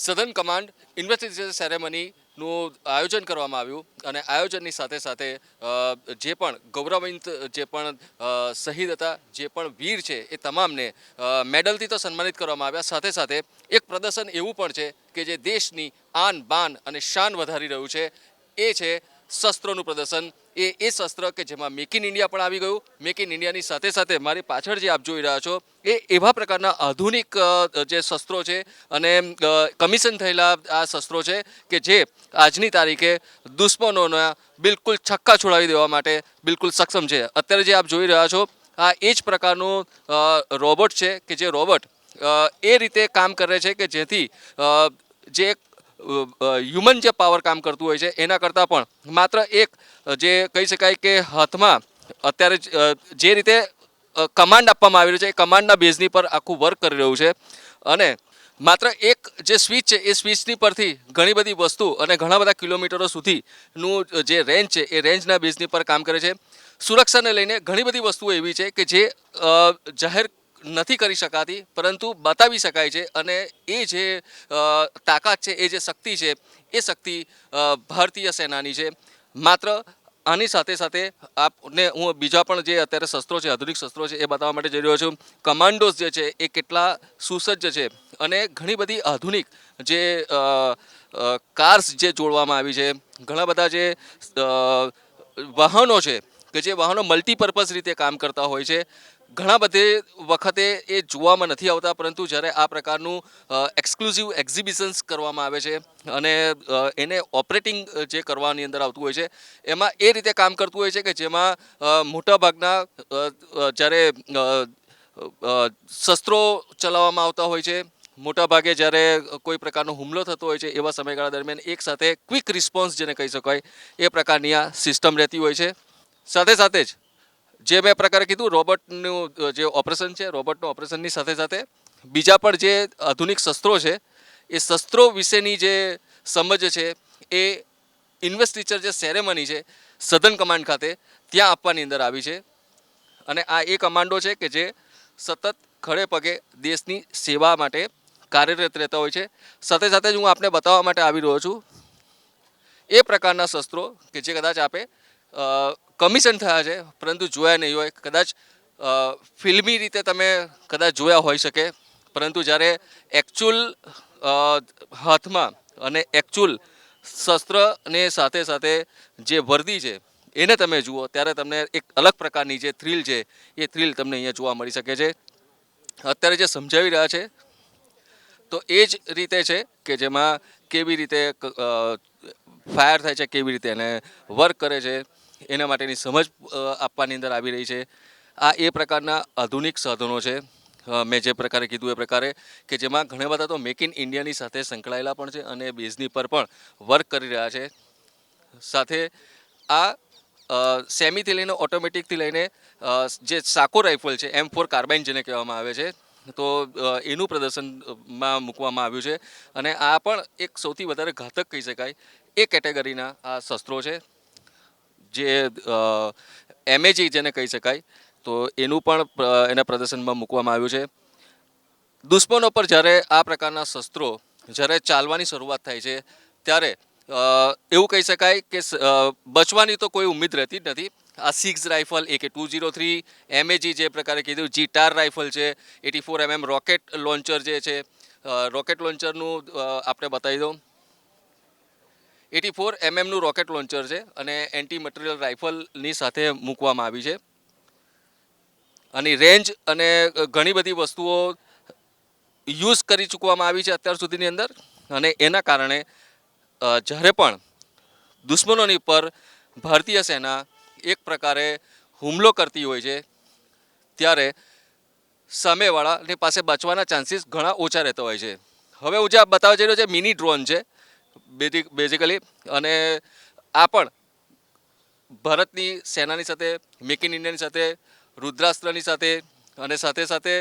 સધન command investigation સેરેમનીનું આયોજન કરવામાં આવ્યું અને આયોજનની સાથે સાથે જે પણ ગૌરવાન્વિત જે પણ શહીદ હતા, જે પણ વીર છે એ તમામને મેડલથી તો સન્માનિત કરવામાં આવ્યા. સાથે સાથે એક પ્રદર્શન એવું પણ છે કે જે દેશની આન બાન અને શાન વધારી રહ્યું છે. એ છે શસ્ત્રોનું પ્રદર્શન. એ શસ્ત્ર કે જેમાં મેક ઇન ઇન્ડિયા પણ આવી ગયું. મેક ઇન ઇન્ડિયાની સાથે સાથે મારી પાછળ જે આપ જોઈ રહ્યા છો એ એવા પ્રકારના આધુનિક જે શસ્ત્રો છે અને કમિશન થયેલા આ શસ્ત્રો છે કે જે આજની તારીખે દુશ્મનોના બિલકુલ છક્કા છોડાવી દેવા માટે બિલકુલ સક્ષમ છે. અત્યારે જે આપ જોઈ રહ્યા છો આ એ જ પ્રકારનું રોબોટ છે કે જે રોબોટ એ રીતે કામ કરે છે કે જેથી જે હ્યુમન જે પાવર કામ કરતું હોય છે એના કરતાં પણ માત્ર એક જે કહી શકાય કે હાથમાં અત્યારે જે રીતે કમાન્ડ આપવામાં આવી રહ્યું છે એ કમાન્ડના બેઝની પર આખું વર્ક કરી રહ્યું છે અને માત્ર એક જે સ્વિચ છે એ સ્વિચની પરથી ઘણી બધી વસ્તુ અને ઘણા બધા કિલોમીટરો સુધીનું જે રેન્જ છે એ રેન્જના બેઝની પર કામ કરે છે. સુરક્ષાને લઈને ઘણી બધી વસ્તુઓ એવી છે કે જે જાહેર નથી કરી શકાતી પરંતુ બતાવી શકાય છે અને એ જે તાકાત છે, એ જે શક્તિ છે, એ શક્તિ ભારતીય સેનાની છે. માત્ર આની સાથે સાથે આપને હું બીજા પણ જે અત્યારે શસ્ત્રો છે, આધુનિક શસ્ત્રો છે એ બતાવવા માટે જઈ રહ્યો છું. કમાન્ડોઝ જે છે એ કેટલા સુસજ્જ છે અને ઘણી બધી આધુનિક જે કાર્સ જે જોડવામાં આવી છે, ઘણા બધા જે વાહનો છે કે જે વાહનો મલ્ટીપર્પઝ રીતે કામ કરતા હોય છે. ઘણા બધે વખતે એ જોવામાં નથી આવતા પરંતુ જ્યારે આ પ્રકારનું એક્સક્લુઝિવ એક્ઝિબિશન્સ કરવામાં આવે છે અને એને ઓપરેટિંગ જે કરવાની અંદર આવતું હોય છે એમાં એ રીતે કામ કરતું હોય છે કે જેમાં મોટાભાગના જ્યારે શસ્ત્રો ચલાવવામાં આવતા હોય છે, મોટાભાગે જ્યારે કોઈ પ્રકારનો હુમલો થતો હોય છે એવા સમયગાળા દરમિયાન એક સાથે ક્વિક રિસ્પોન્સ જેને કહી શકાય એ પ્રકારની આ સિસ્ટમ રહેતી હોય છે. સાથે સાથે જ જે મેં પ્રકારે કીધું રોબોટનું જે ઓપરેશન છે, રોબોટનું ઓપરેશનની સાથે સાથે બીજા પણ જે આધુનિક શસ્ત્રો છે એ શસ્ત્રો વિશેની જે સમજ છે એ ઇન્વેસ્ટિગેશન જે સેરેમની છે સધન કમાન્ડ ખાતે ત્યાં આપવાની અંદર આવી છે. અને આ એ કમાન્ડો છે કે જે સતત ખડે પગે દેશની સેવા માટે કાર્યરત રહેતા હોય છે. સાથે સાથે જ હું આપને બતાવવા માટે આવી રહ્યો છું એ પ્રકારના શસ્ત્રો કે જે કદાચ આપે કમિશન થયા છે પરંતુ જોયા નહીં હોય. કદાચ ફિલ્મી રીતે તમે કદાચ જોયા હોઈ શકે પરંતુ જ્યારે એકચ્યુઅલ હાથમાં અને એકચ્યુઅલ શસ્ત્રને સાથે સાથે જે વર્દી છે એને તમે જુઓ ત્યારે તમને એક અલગ પ્રકારની જે થ્રિલ છે એ થ્રિલ તમને અહીંયા જોવા મળી શકે છે. અત્યારે જે સમજાવી રહ્યા છે તો એ જ રીતે છે કે જેમાં કેવી રીતે ફાયર થાય છે, કેવી રીતે એને વર્ક કરે છે એના માટેની સમજ આપવાની અંદર આવી રહી છે. આ એ પ્રકારના આધુનિક સાધનો છે મેં જે પ્રકારે કીધું એ પ્રકારે કે જેમાં ઘણા બધા તો મેક ઇન ઇન્ડિયાની સાથે સંકળાયેલા પણ છે અને બેઝની પર પણ વર્ક કરી રહ્યા છે. સાથે આ સેમીથી લઈને ઓટોમેટિકથી લઈને જે સાકો રાઇફલ છે M4 કાર્બાઇન જેને કહેવામાં આવે છે તો એનું પ્રદર્શનમાં મૂકવામાં આવ્યું છે અને આ પણ એક સૌથી વધારે ઘાતક કહી શકાય એ કેટેગરીના આ શસ્ત્રો છે જે MAG જેને કહી શકાય તો એનું પણ એના પ્રદર્શનમાં મૂકવામાં આવ્યું છે. દુશ્મનો પર જ્યારે આ પ્રકારના શસ્ત્રો જ્યારે ચાલવાની શરૂઆત થાય છે ત્યારે એવું કહી શકાય કે બચવાની તો કોઈ ઉમ્મીદ રહેતી જ નથી. આ 6 રાઇફલ AK-203 MAG જે પ્રકારે કીધું GTAR રાઇફલ છે, 84mm રોકેટ લોન્ચર જે છે, રોકેટ લોન્ચરનું આપણે બતાવી દઉં 84mmનું રોકેટ લોન્ચર છે અને એન્ટી મટીરિયલ રાઇફલની સાથે મૂકવામાં આવી છે. આની રેન્જ અને ઘણી બધી વસ્તુઓ યુઝ કરી ચૂકવામાં આવી છે અત્યાર સુધીની અંદર અને એના કારણે જ્યારે પણ દુશ્મનોની પર ભારતીય સેના એક પ્રકારે હુમલો કરતી હોય છે ત્યારે સામેવાળાની પાસે બચવાના ચાન્સીસ ઘણા ઓછા રહેતા હોય છે. હવે હું જે આપ બતાવવા જઈ રહ્યો છે મિની ડ્રોન છે બેઝિકલી અને આ પણ ભારતની સેનાની સાથે મેક ઇન ઇન્ડિયાની સાથે રુદ્રાસ્ત્રની સાથે અને સાથે સાથે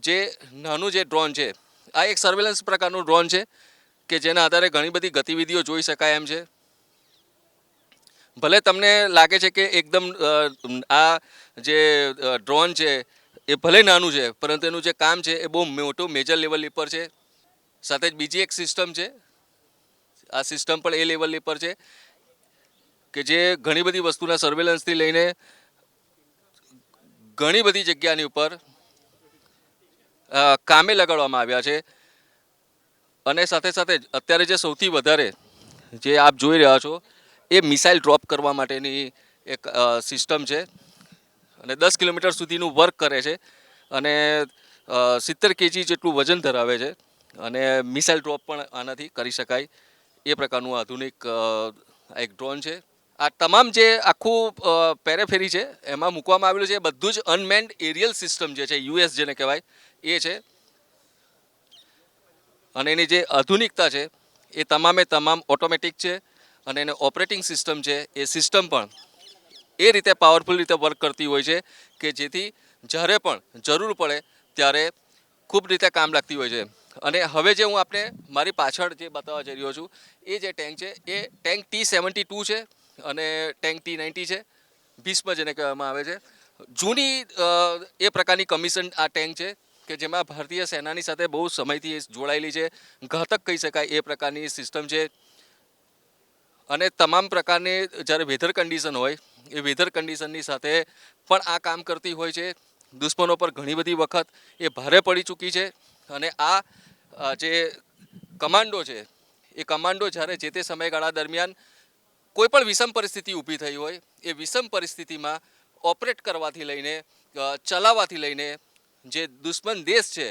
જે નાનું જે ડ્રોન છે આ એક સર્વેલન્સ પ્રકારનું ડ્રોન છે કે જેના આધારે ઘણી બધી ગતિવિધિઓ જોઈ શકાય એમ છે. ભલે તમને લાગે છે કે એકદમ આ જે ડ્રોન છે એ ભલે નાનું છે પરંતુ એનું જે કામ છે એ બહુ મોટું મેજર લેવલ પર છે. સાથે જ બીજી એક સિસ્ટમ છે, આ સિસ્ટમ પણ એ લેવલની પર છે કે જે ઘણી બધી વસ્તુના સર્વેલન્સથી લઈને ઘણી બધી જગ્યાની ઉપર કામે લગાડવામાં આવ્યા છે. અને સાથે સાથે જ અત્યારે જે સૌથી વધારે જે આપ જોઈ રહ્યા છો એ મિસાઇલ ડ્રોપ કરવા માટેની એક સિસ્ટમ છે અને 10 કિલોમીટર સુધીનું વર્ક કરે છે અને 70 કેજી જેટલું વજન ધરાવે છે અને મિસાઇલ ડ્રોપ પણ આનાથી કરી શકાય એ પ્રકારનું આધુનિક એક ડ્રોન છે. આ તમામ જે આખું પેરેફેરી છે એમાં મૂકવામાં આવેલું છે, બધું જ અનમેન્ડ એરિયલ સિસ્ટમ જે છે, યુએસ જેને કહેવાય એ છે. અને એની જે આધુનિકતા છે એ તમામે તમામ ઓટોમેટિક છે અને એને ઓપરેટિંગ સિસ્ટમ છે એ સિસ્ટમ પણ એ રીતે પાવરફુલ રીતે વર્ક કરતી હોય છે કે જેથી જ્યારે પણ જરૂર પડે ત્યારે ખૂબ રીતે કામ લાગતી હોય છે. અને હવે જે હું આપને મારી પાછળ જે બતાવવા જઈ રહ્યો છું એ જે ટેન્ક છે એ ટેન્ક T-72 છે અને ટેન્ક T-90 છે, ભીષ્મ જેને કહેવામાં આવે છે. જૂની એ પ્રકારની કમિશન આ ટેન્ક છે કે જેમાં ભારતીય સેનાની સાથે બહુ સમયથી જોડાયેલી છે, ઘાતક કહી શકાય એ પ્રકારની સિસ્ટમ છે. અને તમામ પ્રકારની જ્યારે વેધર કન્ડિશન હોય એ વેધર કન્ડિશનની સાથે પણ આ કામ કરતી હોય છે. દુશ્મનો પર ઘણી બધી વખત એ ભારે પડી ચૂકી છે અને આ જે કમાન્ડો છે એ કમાન્ડો જ્યારે જે તે સમયગાળા દરમિયાન કોઈ પણ વિષમ પરિસ્થિતિ ઊભી થઈ હોય એ વિષમ પરિસ્થિતિમાં ઓપરેટ કરવાથી લઈને ચલાવવાથી લઈને જે દુશ્મન દેશ છે,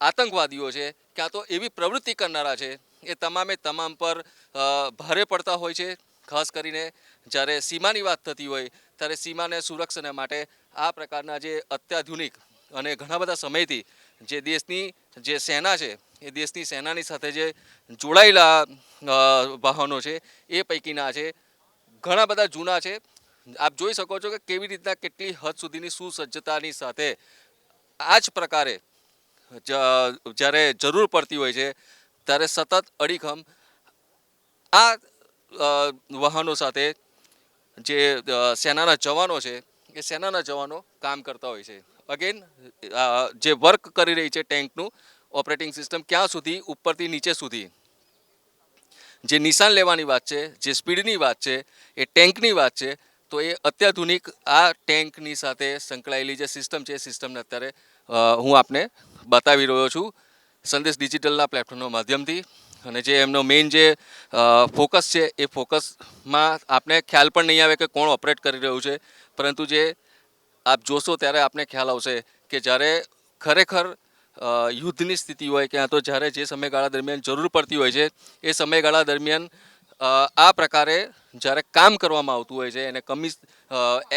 આતંકવાદીઓ છે, ક્યાં તો એવી પ્રવૃત્તિ કરનારા છે એ તમામે તમામ પર ભારે પડતા હોય છે. ખાસ કરીને જ્યારે સીમાની વાત થતી હોય ત્યારે સીમાને સુરક્ષાને માટે આ પ્રકારના જે અત્યાધુનિક અને ઘણા બધા સમયથી જે દેશની જે સેના છે એ દેશની સેનાની સાથે જે જોડાયેલા વાહનો છે એ પૈકીના છે. ઘણા બધા જૂના છે. આપ જોઈ શકો છો કે કેવી રીતના કેટલી હદ સુધીની સુસજ્જતાની સાથે આ જ પ્રકારે જ્યારે જરૂર પડતી હોય છે ત્યારે સતત અડીખમ આ વાહનો સાથે જે સેનાના જવાનો છે એ સેનાના જવાનો કામ કરતા હોય છે. અગેન જે વર્ક કરી રહી છે ટેન્કનું ઓપરેટિંગ સિસ્ટમ ક્યાં સુધી ઉપરથી નીચે સુધી જે નિશાન લેવાની વાત છે, જે સ્પીડની વાત છે, એ ટેન્કની વાત છે, તો એ અત્યાધુનિક આ ટેન્કની સાથે સંકળાયેલી જે સિસ્ટમ છે એ સિસ્ટમને અત્યારે હું આપને બતાવી રહ્યો છું સંદેશ ડિજિટલના પ્લેટફોર્મના માધ્યમથી. અને જે એમનો મેઇન જે ફોકસ છે એ ફોકસમાં આપને ખ્યાલ પણ નહીં આવે કે કોણ ઓપરેટ કરી રહ્યું છે, પરંતુ જે આપ જોશો ત્યારે આપને ખ્યાલ આવશે કે જ્યારે ખરેખર યુદ્ધની સ્થિતિ હોય ક્યાં તો જ્યારે જે સમયગાળા દરમિયાન જરૂર પડતી હોય છે એ સમયગાળા દરમિયાન આ પ્રકારે જ્યારે કામ કરવામાં આવતું હોય છે એને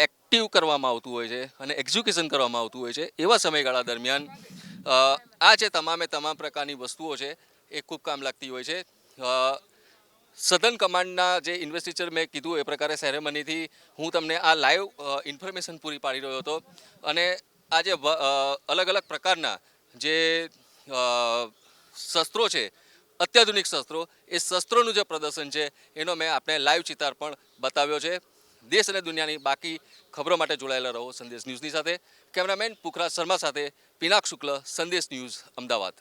એક્ટિવ કરવામાં આવતું હોય છે અને એક્ઝિક્યુશન કરવામાં આવતું હોય છે એવા સમયગાળા દરમિયાન આ જે તમામે તમામ પ્રકારની વસ્તુઓ છે એ ખૂબ કામ લાગતી હોય છે. સધન કમાન્ડના જે ઇન્વેસ્ટિચર મેં કીધું એ પ્રકારે સેરેમનીથી હું તમને આ લાઈવ ઇન્ફોર્મેશન પૂરી પાડી રહ્યો હતો અને આ જે અલગ અલગ પ્રકારના જે શસ્ત્રો છે, અત્યાધુનિક શસ્ત્રો, એ શસ્ત્રોનું જે પ્રદર્શન છે એનો મેં આપણે લાઈવ ચિતાર પણ બતાવ્યો છે. દેશ અને દુનિયાની બાકી ખબરો માટે જોડાયેલા રહો સંદેશ ન્યૂઝની સાથે. કેમેરામેન પુખરાજ શર્મા સાથે પિનાક શુક્લ, સંદેશ ન્યૂઝ, અમદાવાદ.